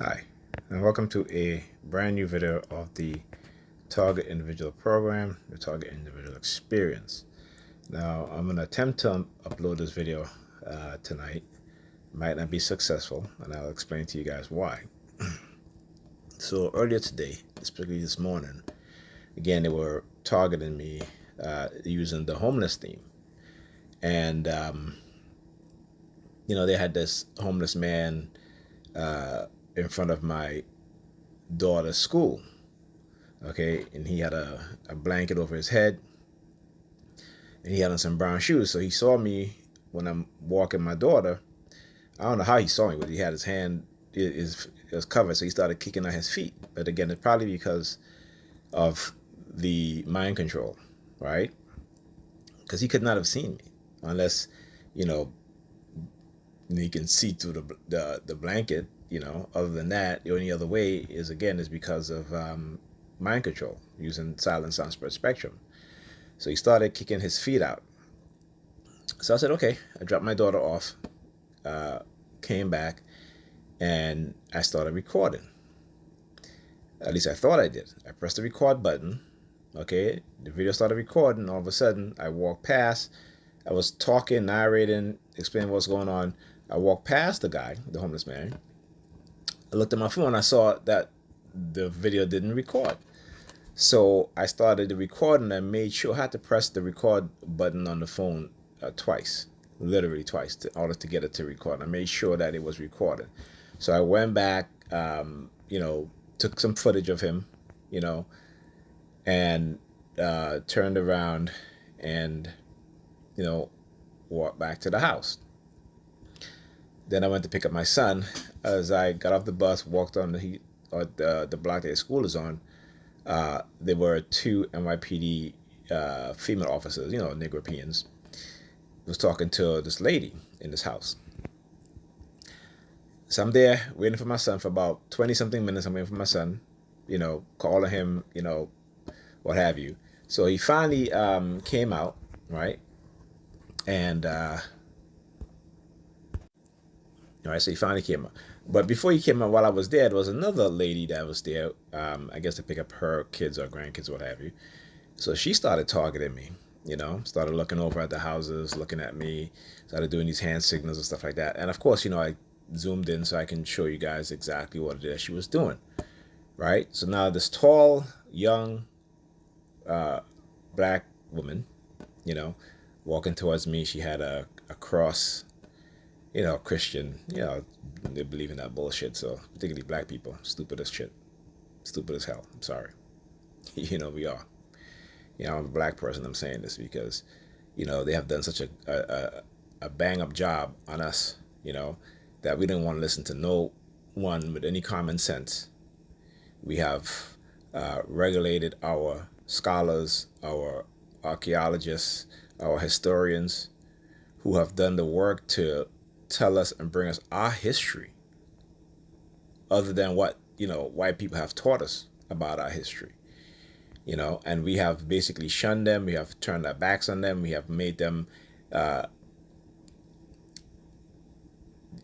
Hi, and welcome to a brand new video of the Target Individual Program, the Target Individual Experience. Now, I'm going to attempt to upload this video tonight. Might not be successful, and I'll explain to you guys why. So, earlier today, especially this morning, again, they were targeting me using the homeless theme. And, they had this homeless man in front of my daughter's school. Okay, and he had a blanket over his head, and he had on some brown shoes. So he saw me when I'm walking my daughter. I don't know how he saw me, but he had his hand is covered, so he started kicking at his feet. But again, it's probably because of the mind control, right? Because he could not have seen me unless, you know, he can see through the blanket. Other than that, the only other way is because of mind control using silent sound spread spectrum. So he started kicking his feet out. So I said, okay. I dropped my daughter off, came back, and I started recording. At least I thought I did. I pressed the record button. Okay, the video started recording. All of a sudden, I walked past. I was talking, narrating, explaining what's going on. I walked past the guy, the homeless man. I looked at my phone. I saw that the video didn't record. So I started the recording and made sure I had to press the record button on the phone twice, literally twice, in order to get it to record. I made sure that it was recorded. So I went back, took some footage of him, and turned around and, walked back to the house. Then I went to pick up my son. As I got off the bus, walked on the block that his school is on. There were two NYPD female officers, Negropeans, was talking to this lady in this house. So I'm there waiting for my son for about 20 something minutes. I'm waiting for my son, calling him, what have you. So he finally came out, right? And, all right, so he finally came out. But before he came out, while I was there was another lady that was there, I guess to pick up her kids or grandkids, what have you. So she started targeting me, started looking over at the houses, looking at me, started doing these hand signals and stuff like that. And of course, I zoomed in so I can show you guys exactly what it is she was doing, right? So now this tall, young, black woman, walking towards me. She had a cross, Christian, they believe in that bullshit. So particularly black people, stupid as shit, stupid as hell. I'm sorry, we are. I'm a black person. I'm saying this because, they have done such a bang up job on us, that we didn't want to listen to no one with any common sense. We have regulated our scholars, our archaeologists, our historians, who have done the work to tell us and bring us our history, other than what white people have taught us about our history. And we have basically shunned them. We have turned our backs on them. We have made them,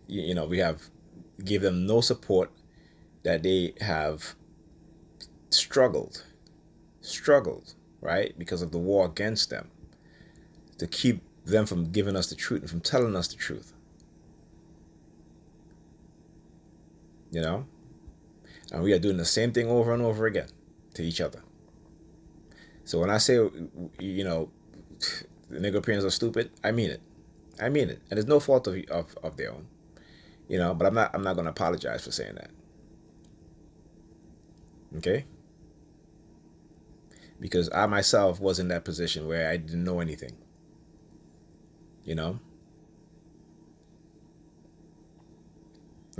we have give them no support, that they have struggled, right? Because of the war against them, to keep them from giving us the truth and from telling us the truth. And we are doing the same thing over and over again to each other. So when I say, the Negropeans are stupid, I mean it. I mean it, and it's no fault of their own, But I'm not going to apologize for saying that. Okay. Because I myself was in that position where I didn't know anything. And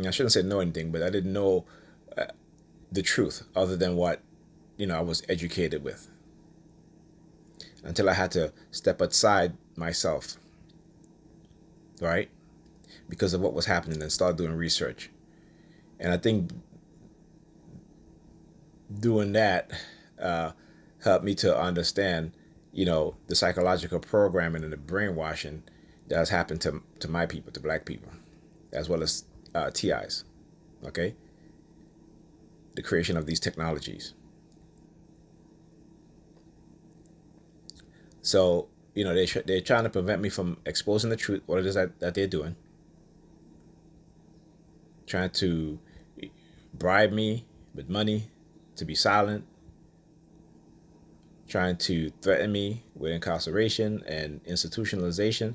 I shouldn't say know anything, but I didn't know the truth other than what I was educated with, until I had to step aside myself, right? Because of what was happening, and start doing research. And I think doing that helped me to understand, the psychological programming and the brainwashing that has happened to my people, to black people, as well as TIs. Okay? the creation of these technologies. So, they're trying to prevent me from exposing the truth, what it is that they're doing, trying to bribe me with money to be silent, trying to threaten me with incarceration and institutionalization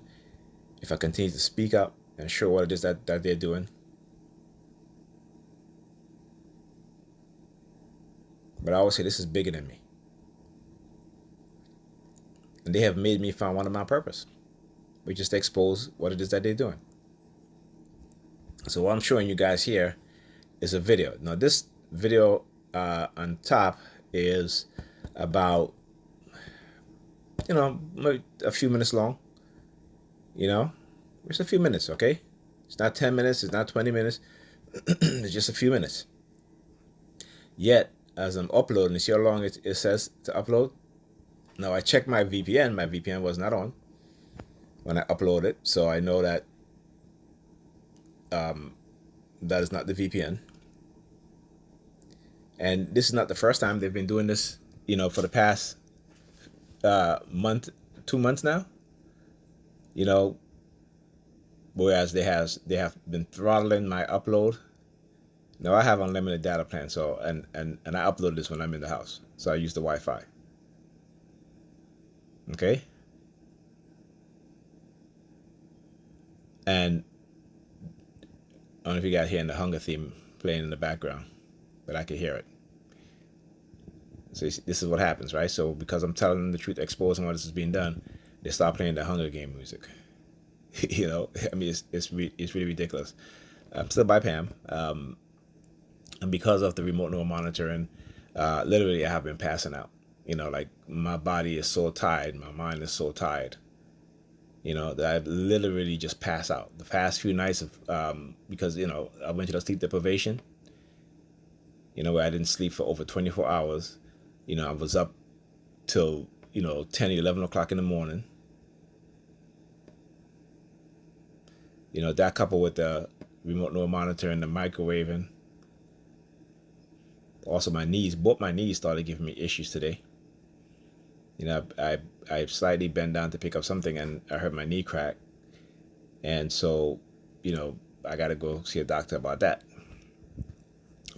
if I continue to speak up and show what it is that they're doing. But I always say this is bigger than me. And they have made me find one of my purpose, which is to expose what it is that they're doing. So what I'm showing you guys here is a video. Now this video on top is about, a few minutes long. It's a few minutes, okay? It's not 10 minutes, it's not 20 minutes, it's just a few minutes. Yet, as I'm uploading, you see how long it says to upload? Now, I checked my VPN. My VPN was not on when I uploaded, so I know that that is not the VPN. And this is not the first time they've been doing this, for the past month, 2 months now. Whereas they have been throttling my upload. Now I have unlimited data plan, so and I upload this when I'm in the house, so I use the Wi-Fi. Okay. And I don't know if you guys hearing the hunger theme playing in the background, but I can hear it. So this is what happens, right? So because I'm telling them the truth, exposing what is being done, they start playing the Hunger Game music. I mean, it's really ridiculous. I'm still by Pam, and because of the remote neural monitoring, literally I have been passing out. Like my body is so tired, my mind is so tired. That I've literally just passed out. The past few nights of because I went to the sleep deprivation. Where I didn't sleep for over 24 hours. I was up till 10, 11 o'clock in the morning. That coupled with the remote neural monitoring, the microwaving. Also, both my knees started giving me issues today. I slightly bent down to pick up something and I heard my knee crack. And so, I got to go see a doctor about that.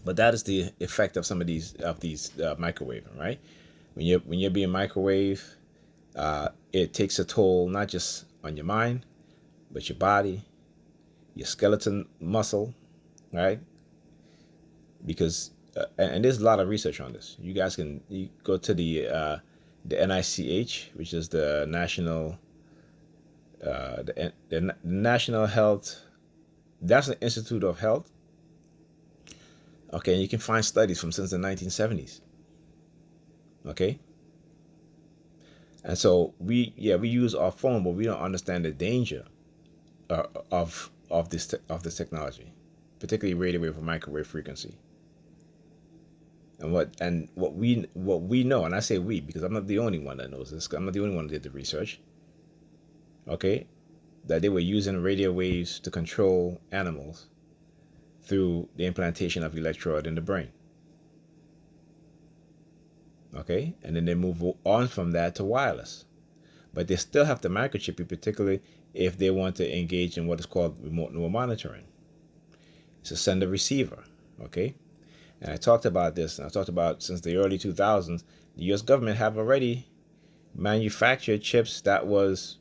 But that is the effect of some of these microwaving, right? When you're being microwaved, it takes a toll not just on your mind, but your body, your skeleton muscle, right? Because and there's a lot of research on this. You guys you go to the NICH, which is the National the National Health, that's the Institute of Health. Okay, and you can find studies from since the 1970s. Okay, and so we use our phone, but we don't understand the danger of this technology, particularly radio wave or microwave frequency. And what we know, and I say we because I'm not the only one that knows this. I'm not the only one that did the research. Okay, that they were using radio waves to control animals through the implantation of electrode in the brain. Okay, and then they move on from that to wireless, but they still have to microchip you, particularly if they want to engage in what is called remote neural monitoring. It's a sender receiver. Okay, and I talked about this, and I talked about since the early 2000s, the U.S. government have already manufactured chips that was,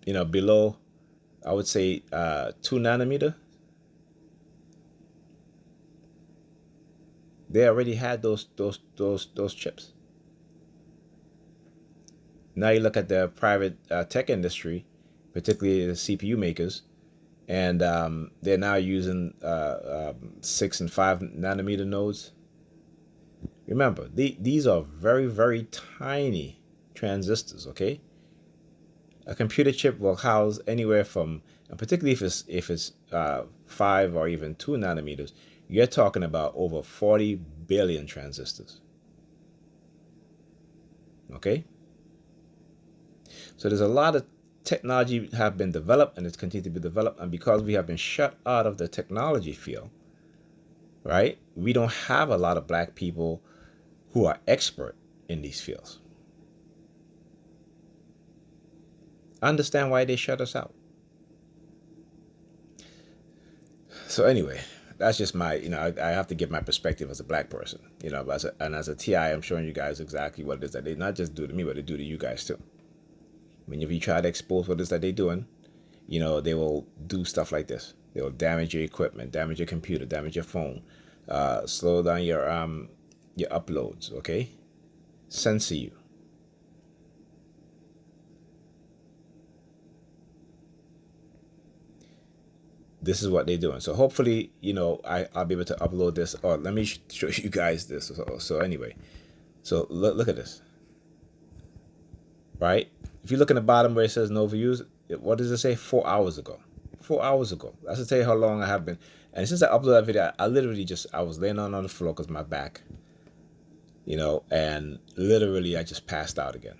below, I would say, 2 nanometer. They already had those chips. Now you look at the private tech industry, particularly the CPU makers, and they're now using 6 and 5 nanometer nodes. Remember, these are very, very tiny transistors. Okay, a computer chip will house anywhere from, and particularly if it's 5 or even 2 nanometers, you're talking about over 40 billion transistors. Okay, so there's a lot of technology have been developed and it's continued to be developed, and because we have been shut out of the technology field, right? We don't have a lot of black people who are expert in these fields. I understand why they shut us out. So anyway, that's just my, I have to give my perspective as a black person, and as a TI, I'm showing you guys exactly what it is that they not just do to me, but they do to you guys too. I mean, if you try to expose what it is that they're doing, they will do stuff like this. They will damage your equipment, damage your computer, damage your phone, slow down your uploads, okay? Censor you. This is what they're doing. So hopefully, I'll be able to upload this. Or let me show you guys this. So anyway, so look at this, right? If you look in the bottom where it says no views, what does it say? 4 hours ago. 4 hours ago. That's to tell you how long I have been. And since I uploaded that video, I literally I was laying on the floor because my back, and literally I just passed out again.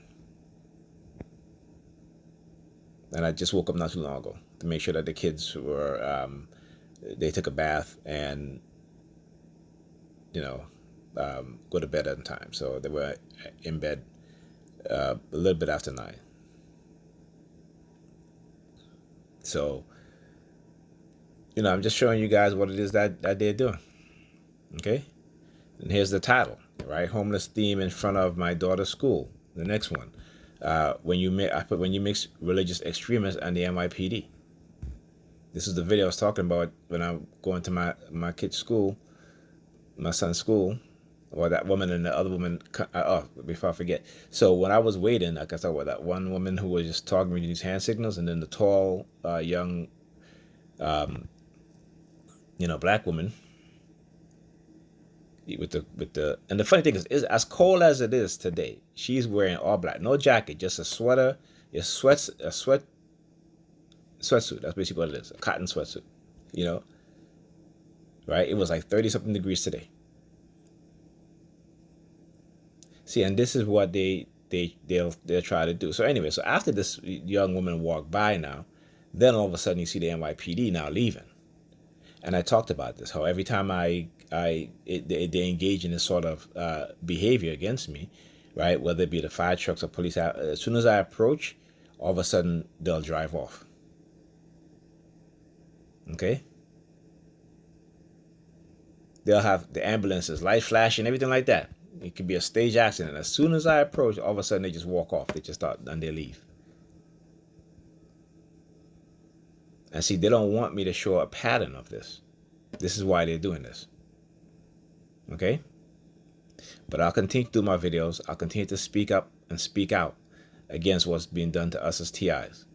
And I just woke up not too long ago to make sure that the kids were, they took a bath and, go to bed at time. So they were in bed a little bit after 9. So, I'm just showing you guys what it is that they're doing. Okay? And here's the title, right? Homeless theme in front of my daughter's school. The next one. When you mix religious extremists and the NYPD. This is the video I was talking about when I'm going to my kid's school, my son's school, or that woman and the other woman. Before I forget. So when I was waiting, like I said, that one woman who was just talking with these hand signals, and then the tall, young, black woman with the and the funny thing is as cold as it is today, she's wearing all black, no jacket, just a sweater, a sweatsuit. That's basically what it is, a cotton sweatsuit. You know, right? It was like 30 something degrees today. See, and this is what they'll try to do. So anyway, so after this young woman walked by now, then all of a sudden you see the NYPD now leaving. And I talked about this, how every time they engage in this sort of behavior against me, right? Whether it be the fire trucks or police, as soon as I approach, all of a sudden they'll drive off. Okay? They'll have the ambulances, light flashing, everything like that. It could be a stage accident. As soon as I approach, all of a sudden they just walk off. They just start and they leave. And see, they don't want me to show a pattern of this. This is why they're doing this. Okay? But I'll continue to do my videos. I'll continue to speak up and speak out against what's being done to us as TIs.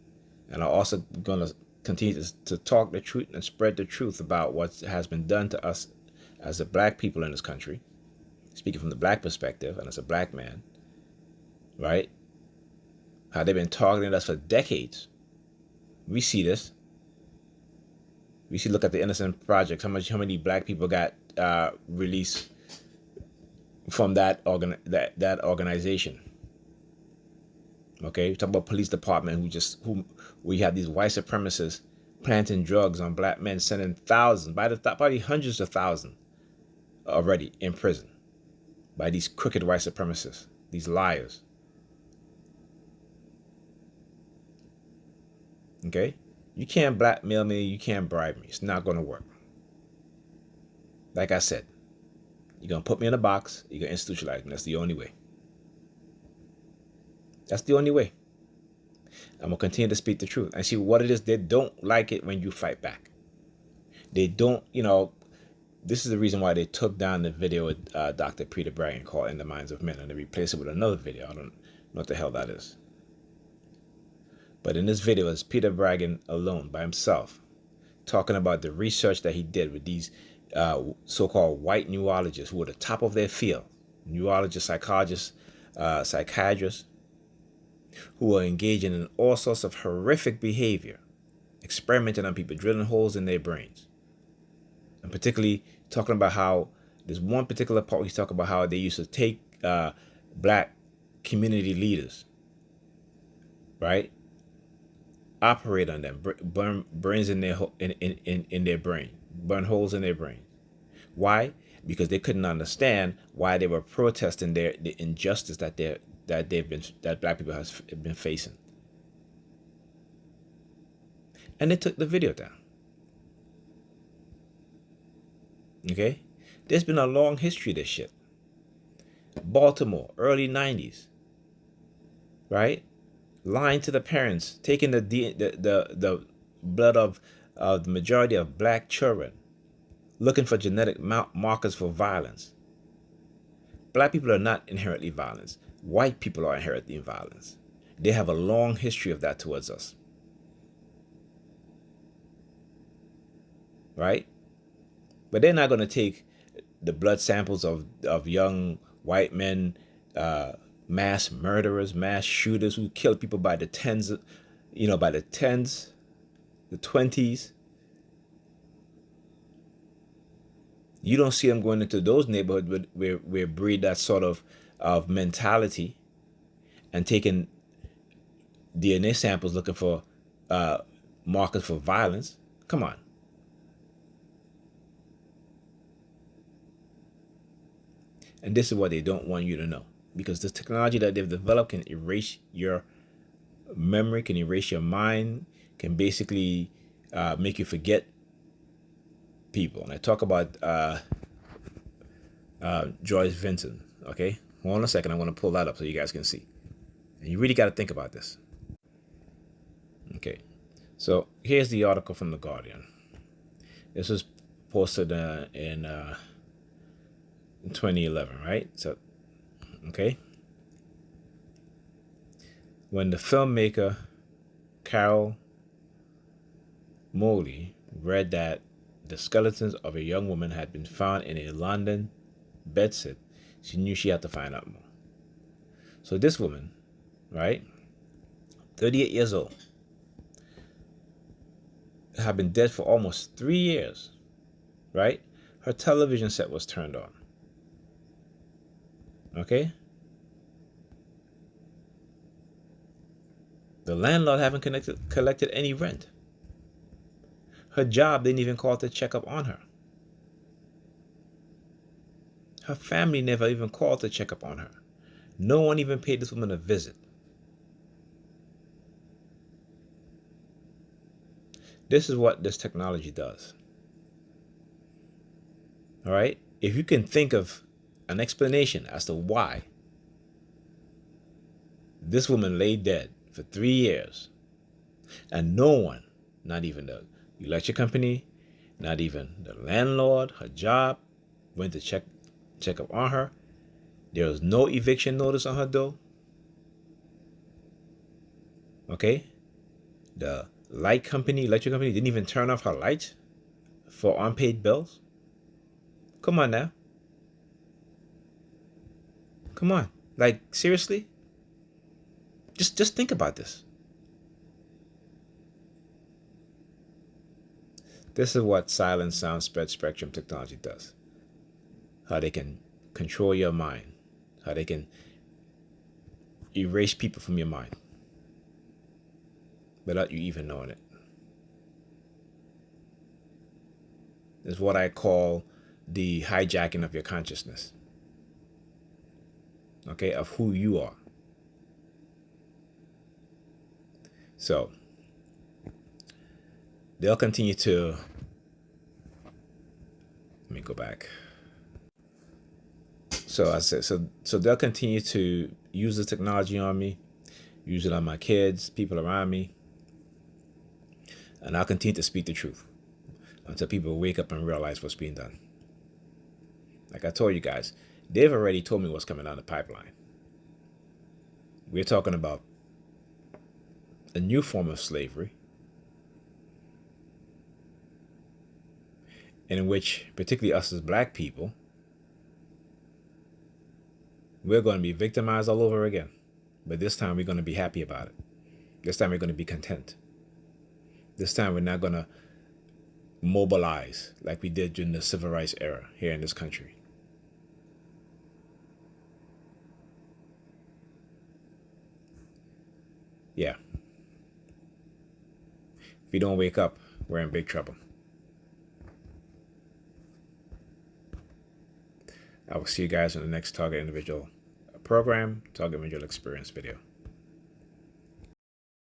And I'm also going to continue to talk the truth and spread the truth about what has been done to us as the black people in this country, speaking from the black perspective and as a black man, right? How they've been targeting us for decades. We see this. We see, look at the Innocent Project, how many black people got released from that organization. Okay, we talk about police department who we have these white supremacists planting drugs on black men, sending thousands, probably hundreds of thousands already in prison by these crooked white supremacists, these liars. Okay, you can't blackmail me, you can't bribe me. It's not going to work. Like I said, you're going to put me in a box, you're going to institutionalize me. That's the only way. That's the only way. I'm going to continue to speak the truth. And see what it is, they don't like it when you fight back. They don't, this is the reason why they took down the video with Dr. Peter Bragg called In the Minds of Men, and they replaced it with another video. I don't know what the hell that is. But in this video, it's Peter Bragg alone by himself talking about the research that he did with these so-called white neurologists who were the top of their field, neurologists, psychologists, psychiatrists, who were engaging in all sorts of horrific behavior, experimenting on people, drilling holes in their brains. And particularly talking about how there's one particular part where he's talking about how they used to take black community leaders, right? Operate on them, burn brains in their in their brain, burn holes in their brain, Why? Because they couldn't understand why they were protesting the injustice that black people has been facing. And they took the video down. Okay? There's been a long history of this shit. Baltimore, early 90s, right? Lying to the parents, taking the blood of the majority of black children, looking for genetic markers for violence. Black people are not inherently violent. White people are inherently violent. They have a long history of that towards us. Right? But they're not going to take the blood samples of young white men, mass murderers, mass shooters who kill people by the tens, by the tens, the 20s. You don't see them going into those neighborhoods where breed that sort of mentality and taking DNA samples looking for markers for violence. Come on. And this is what they don't want you to know. Because this technology that they've developed can erase your memory, can erase your mind, can basically make you forget people. And I talk about Joyce Vincent. Okay? Hold on a second. I'm going to pull that up so you guys can see. And you really got to think about this. Okay. So here's the article from The Guardian. This was posted in 2011, right? So, okay. When the filmmaker Carol Morley read that the skeletons of a young woman had been found in a London bedsit, she knew she had to find out more. So this woman, right, 38 years old, had been dead for almost 3 years, right? Her television set was turned on. Okay? The landlord haven't collected any rent. Her job didn't even call to check up on her. Her family never even called to check up on her. No one even paid this woman a visit. This is what this technology does. All right? If you can think of an explanation as to why this woman lay dead for 3 years and no one, not even the electric company, not even the landlord, her job, went to check up on her. There was no eviction notice on her door. Okay? The light company, electric company, didn't even turn off her lights for unpaid bills. Come on now. Come on. Like, seriously? Just think about this. This is what silent sound spread spectrum technology does. How they can control your mind. How they can erase people from your mind without you even knowing it. It's what I call the hijacking of your consciousness. Okay, of who you are. So they'll continue to, let me go back. So I said, so they'll continue to use the technology on me, use it on my kids, people around me, and I'll continue to speak the truth until people wake up and realize what's being done. Like I told you guys, they've already told me what's coming down the pipeline. We're talking about a new form of slavery, in which, particularly us as black people, we're going to be victimized all over again. But this time we're going to be happy about it. This time we're going to be content. This time we're not going to mobilize like we did during the civil rights era here in this country. Yeah. If we don't wake up, we're in big trouble. I will see you guys in the next Target Individual Program, Target Individual Experience video.